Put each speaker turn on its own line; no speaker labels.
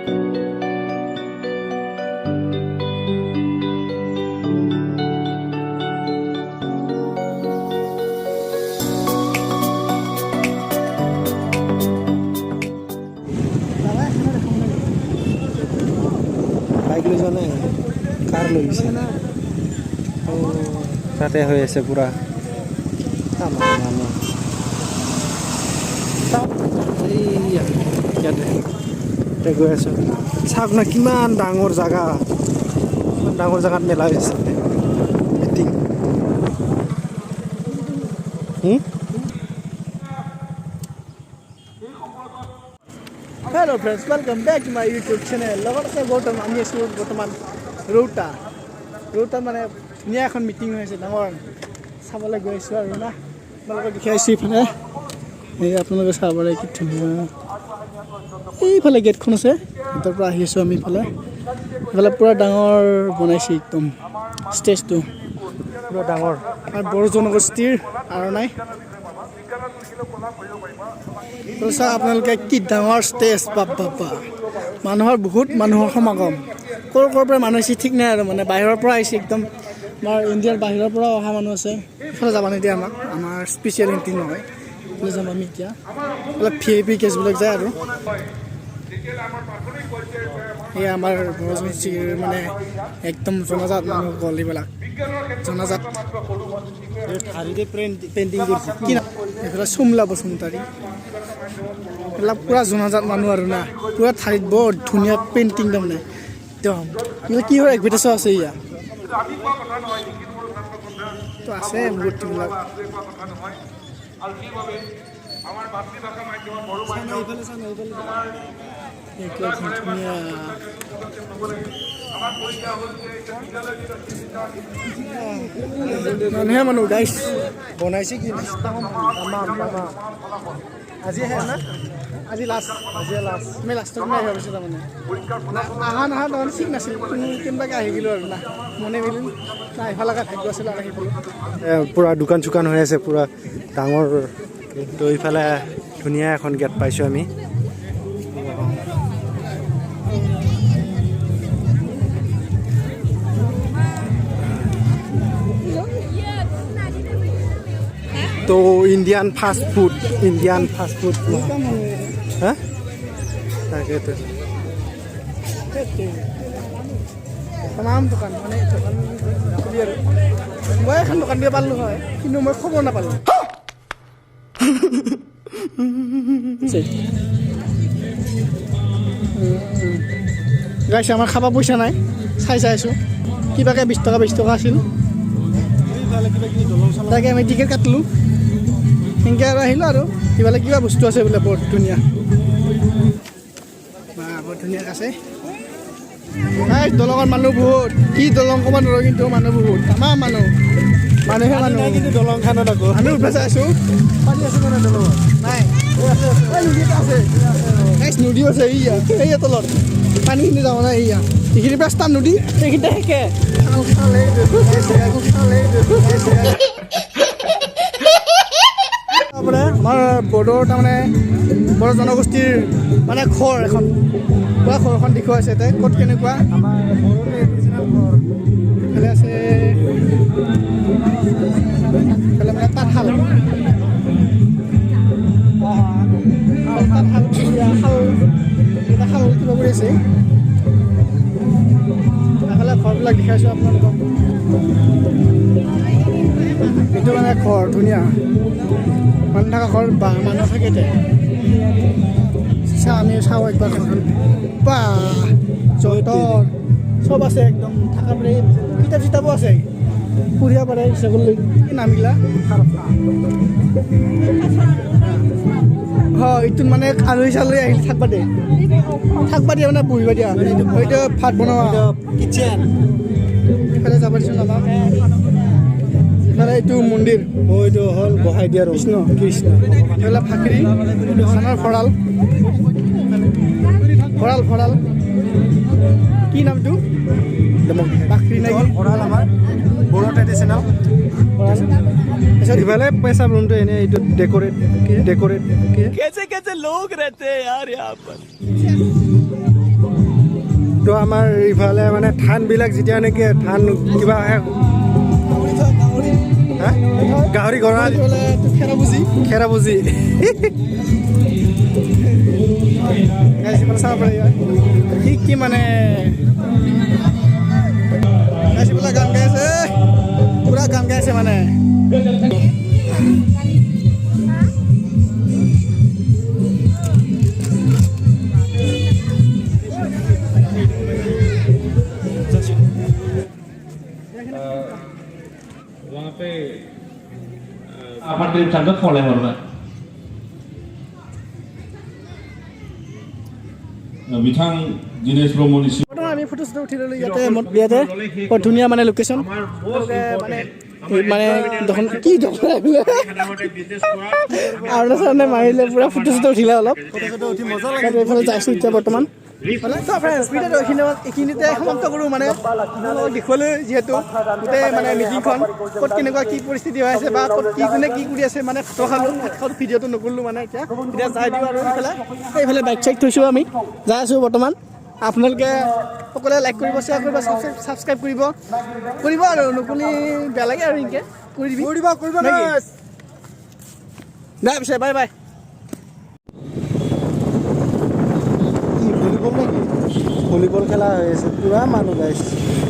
Bike লৈ যোৱা নাই কাৰ লৈ গৈছে তাতে হৈ আছে পুৰা মানুহ ইয়াতে গৈ আছো চাওক না কিমান ডাঙৰ জেগা ডাঙৰ জেগাত মেলা হৈছে meeting
Hello friends, welcome back to my YouTube channel. লগত আছে গৌতম আমি আছো বৰ্তমান ৰৌতা মানে ধুনীয়া এখন মিটিং হৈছে ডাঙৰ চাবলৈ গৈ আছো আৰু না আপোনালোকক দেখাইছো ইফালে এই আপোনালোকে চাব পাৰে কি ধুনীয়া এইফালে গেটখন আছে তাৰ পৰা আহি আছো আমি ইফালে পুৰা ডাঙৰ বনাইছে একদম ষ্টেজটো
পুৰা ডাঙৰ
আৰু বড়ো জনগোষ্ঠীৰ আৰু নাই আপোনালোকে কি ডাঙৰ ষ্টেজ বাপ্পা মানুহৰ বহুত মানুহৰ সমাগম ক'ৰ পৰা মানুহ আহিছে ঠিক নাই আৰু মানে বাহিৰৰ পৰা আহিছে একদম আমাৰ ইণ্ডিয়াৰ বাহিৰৰ পৰা অহা মানুহ আছে এইফালে যাব নিদিয়ে আমাৰ স্পেচিয়েল এণ্ট্ৰি নহয় এইফালে যাম আমি এতিয়া অলপ VIP কেছবিলাক যায় আৰু এই আমাৰ বড়োজনগোষ্ঠীৰ মানে একদম জনাজাত মানুহ গ'ল এইবিলাক জনাজাত পেইণ্টিং কৰিছে কি এইফালে চুমলা বসুমতাৰী এইবিলাক পুৰা জনাজাত মানুহ আৰু না পুৰা ঠাইত বৰ ধুনীয়া পেইণ্টিং তাৰমানে একদম কি হয় এডভাৰটাইজ আছে ইয়াত তো আছে মূৰ্তিবিলাক ধুনীয়া মানুহে মানুহ গাইছ
বনাইছে কি
আজি আহে না আজি লাষ্ট আমি লাষ্টত আমি আহিব পাৰিছোঁ তাৰমানে নহা তাৰমানে ঠিক নাছিল কেনেবাকৈ আহি গ'লোঁ আৰু না মনে মিলিল না আহিব লগা ভাগ্য আছিল আৰু আহি গ'লোঁ
পুৰা দোকান চোকান হৈ আছে পুৰা ডাঙৰ তো ইফালে ধুনীয়া এখন গেট পাইছোঁ আমি তো ইণ্ডিয়ান ফাষ্ট ফুড হা তাকেতো
তামাম দোকান মানে দোকান খুলি আৰু মই এখন দোকান দিব পাৰিলোঁ হয় কিন্তু মই খবৰ নাপালোঁ গাইছে আমাৰ খাব পইচা নাই চাই আছোঁ কিবাকৈ 20 টকা আছিল তাকে আমি টিকেট কাটিলোঁ সেনেকৈ আৰু আহিলোঁ আৰু কিবালৈ কিবা বস্তু আছে বোলে বৰ ধুনীয়া বৰ ধুনীয়াকৈ আছে দলঙৰ মানুহ বহুত কি দলং ক'ব নোৱাৰোঁ কিন্তু মানুহ বহুত আমাৰ মানুহে
কিন্তু দলংখনত আকৌ
আমি উঠা চাই আছোঁ পানী আছে মানে দলঙত নাই নদী এটা আছে নদী আছে এইয়া তলত পানীখিনি যাব নাই এইয়া এইখিনি ৰাস্তাৰ নদী সেইখিনিতে শেষে আমাৰ বড়োৰ তাৰমানে বড়ো জনগোষ্ঠীৰ মানে ঘৰ এখন পুৰা ঘৰখন দেখুৱাইছে তাই ক'ত কেনেকুৱা আমাৰ এইফালে আছে এইফালে মানে তাঁতশাল শাল কিবা কৰি আছে এইফালে ঘৰবিলাক দেখাইছোঁ আপোনালোকক এইটো মানে ঘৰ ধুনীয়া মানুহ থকা ঘৰ মানুহ থাকে আমি চাওঁ একবাৰ ঘৰখন বা যঁতৰ চব আছে একদম থকা পাৰে কিতাপ চিতাপো আছে পঢ়িব পাৰে ইচ্ছা কৰিলে নামিলা হয় এইটোত মানে আলহী চালহী আহিলে থাকবা দিয়ে মানে বহিব দিয়া এইটো ভাত বনোৱা কিটচেন এইফালে যাব দিছোঁ নামা এইফালে এইটো মন্দিৰ
এইটো হ'ল বহাই দিয়া
কৃষ্ণ এইফালে ফাকৰি ধানৰ ভঁৰাল কি নামটো ফাকৰি নে
ভঁৰাল আমাৰ বড়ো ট্ৰেডিশ্যনেল ইফালে পেচাব ৰুমটো এনেই এইটো ডেক'ৰেট
कैसे कैसे लोग रहते हैं यार यहाँ पर
তো আমাৰ ইফালে মানে ধানবিলাক যেতিয়া নেকি ধান কিবা হা? গাহৰি গঁৰাল খেৰা বুজি
চাব পাৰি কি মানে গান গাই আছে পুৰা গান গাই আছে মানে
वहाँ पे apartemen sangat follow hormat. Bintang jenis promosi.
আমি ফটো চটো উঠি ললোঁ ইয়াতে ইয়াতে বৰ ধুনীয়া মানে লোকেশ্যন মানে দেখোন কি দেখোন আৰু চানে মাৰিলে পুৰা ফটো চটো উঠিলে অলপ ফটো উঠি মজা লাগে এইফালে যাইছোঁ এতিয়া বৰ্তমান এইখিনিতে সমাপ্ত কৰোঁ মানে দেখুৱালোঁ যিহেতু গোটেই মানে মিটিংখন ক'ত কেনেকুৱা কি পৰিস্থিতি হৈ আছে বা ক'ত কি কোনে কি কৰি আছে মানে ফটো খালোঁ ভিডিঅ'টো নকৰিলোঁ মানে এতিয়া যাই দিওঁ আৰু এইফালে বাইক চাইক থৈছোঁ আমি যাই আছোঁ বৰ্তমান আপোনালোকে সকলোৱে লাইক কৰিব শ্বেয়াৰ কৰিব ছাবস্ক্ৰাইব কৰিব আৰু নকলি বেয়া লাগে আৰু এনেকৈ কৰি দিবা নাই পিছে বাই বাই
ভলীবল খেলা হৈ আছে পুৰা মানুহ গাইছে